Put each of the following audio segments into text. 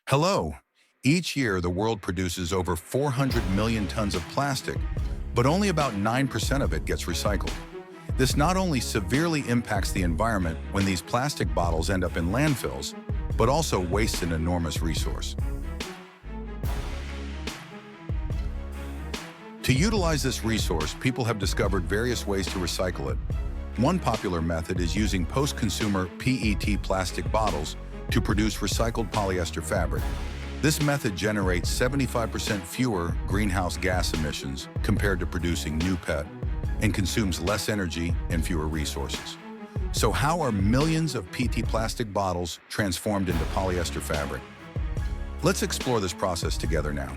Hello. Each year, the world produces over 400 million tons of plastic, but only about 9% of it gets recycled. This not only severely impacts the environment when these plastic bottles end up in landfills, but also wastes an enormous resource. To utilize this resource, people have discovered various ways to recycle it. One popular method is using post-consumer PET plastic bottles to produce recycled polyester fabric. This method generates 75% fewer greenhouse gas emissions compared to producing new PET and consumes less energy and fewer resources. So how are millions of PET plastic bottles transformed into polyester fabric? Let's explore this process together now.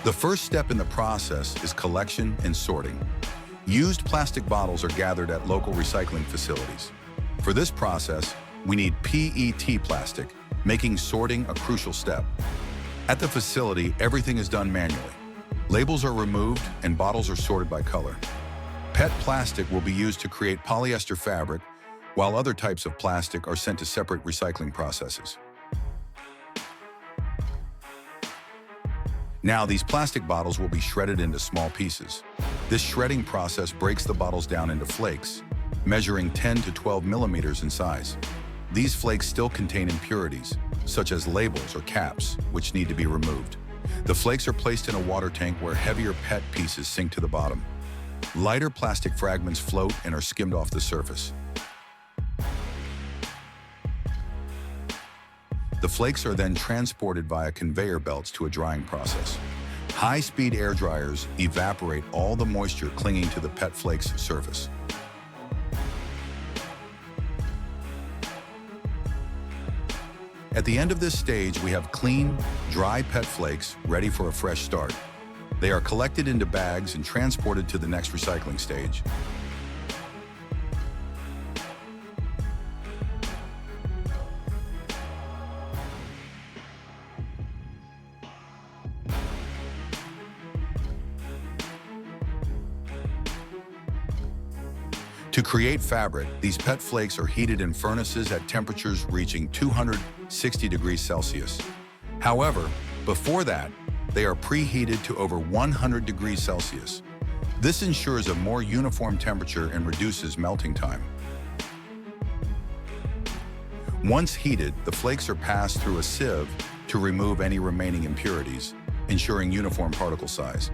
The first step in the process is collection and sorting. Used plastic bottles are gathered at local recycling facilities. For this process, we need PET plastic, making sorting a crucial step. At the facility, everything is done manually. Labels are removed and bottles are sorted by color. PET plastic will be used to create polyester fabric, while other types of plastic are sent to separate recycling processes. Now, these plastic bottles will be shredded into small pieces. This shredding process breaks the bottles down into flakes, measuring 10 to 12 millimeters in size. These flakes still contain impurities, such as labels or caps, which need to be removed. The flakes are placed in a water tank where heavier PET pieces sink to the bottom. Lighter plastic fragments float and are skimmed off the surface. The flakes are then transported via conveyor belts to a drying process. High-speed air dryers evaporate all the moisture clinging to the PET flakes surface. At the end of this stage, we have clean, dry PET flakes ready for a fresh start. They are collected into bags and transported to the next recycling stage. To create fabric, these PET flakes are heated in furnaces at temperatures reaching 260 degrees Celsius. However, before that, they are preheated to over 100 degrees Celsius. This ensures a more uniform temperature and reduces melting time. Once heated, the flakes are passed through a sieve to remove any remaining impurities, ensuring uniform particle size.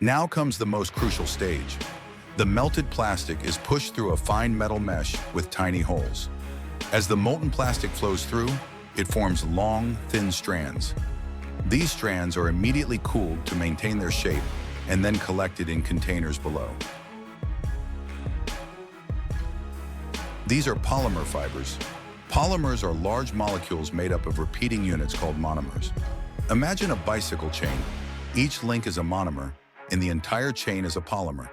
Now comes the most crucial stage. The melted plastic is pushed through a fine metal mesh with tiny holes. As the molten plastic flows through, it forms long, thin strands. These strands are immediately cooled to maintain their shape and then collected in containers below. These are polymer fibers. Polymers are large molecules made up of repeating units called monomers. Imagine a bicycle chain. Each link is a monomer, and the entire chain is a polymer.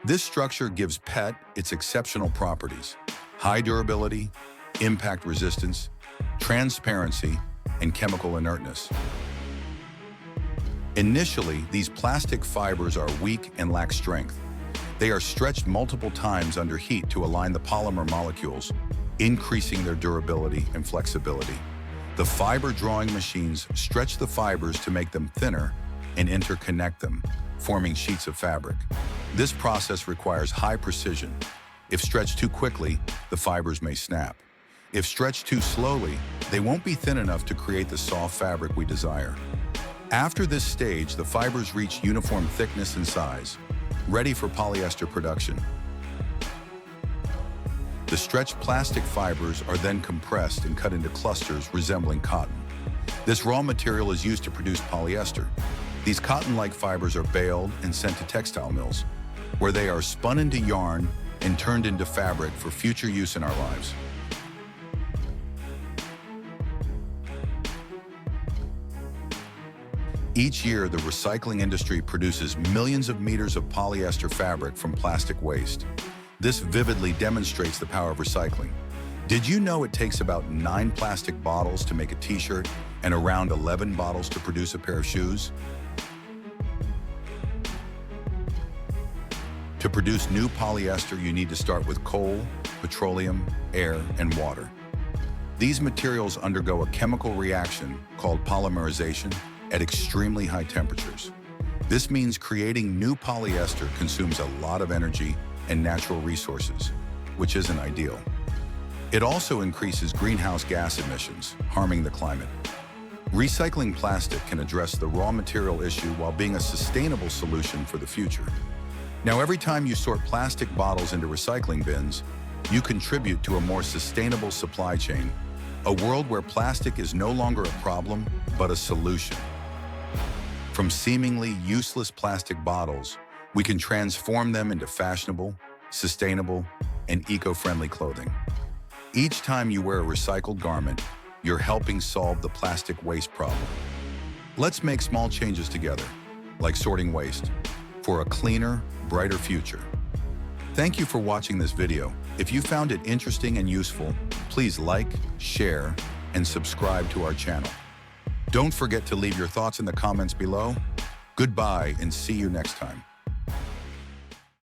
This structure gives PET its exceptional properties: high durability, impact resistance, transparency, and chemical inertness. Initially, these plastic fibers are weak and lack strength. They are stretched multiple times under heat to align the polymer molecules, increasing their durability and flexibility. The fiber drawing machines stretch the fibers to make them thinner and interconnect them, forming sheets of fabric. This process requires high precision. If stretched too quickly, the fibers may snap. If stretched too slowly, they won't be thin enough to create the soft fabric we desire. After this stage, the fibers reach uniform thickness and size, ready for polyester production. The stretched plastic fibers are then compressed and cut into clusters resembling cotton. This raw material is used to produce polyester. These cotton-like fibers are baled and sent to textile mills, where they are spun into yarn and turned into fabric for future use in our lives. Each year, the recycling industry produces millions of meters of polyester fabric from plastic waste. This vividly demonstrates the power of recycling. Did you know it takes about 9 plastic bottles to make a t-shirt and around 11 bottles to produce a pair of shoes? To produce new polyester, you need to start with coal, petroleum, air, and water. These materials undergo a chemical reaction called polymerization at extremely high temperatures. This means creating new polyester consumes a lot of energy and natural resources, which isn't ideal. It also increases greenhouse gas emissions, harming the climate. Recycling plastic can address the raw material issue while being a sustainable solution for the future. Now, every time you sort plastic bottles into recycling bins, you contribute to a more sustainable supply chain, a world where plastic is no longer a problem, but a solution. From seemingly useless plastic bottles, we can transform them into fashionable, sustainable, and eco-friendly clothing. Each time you wear a recycled garment, you're helping solve the plastic waste problem. Let's make small changes together, like sorting waste, for a cleaner, brighter future. Thank you for watching this video. If you found it interesting and useful, please like, share, and subscribe to our channel. Don't forget to leave your thoughts in the comments below. Goodbye and see you next time.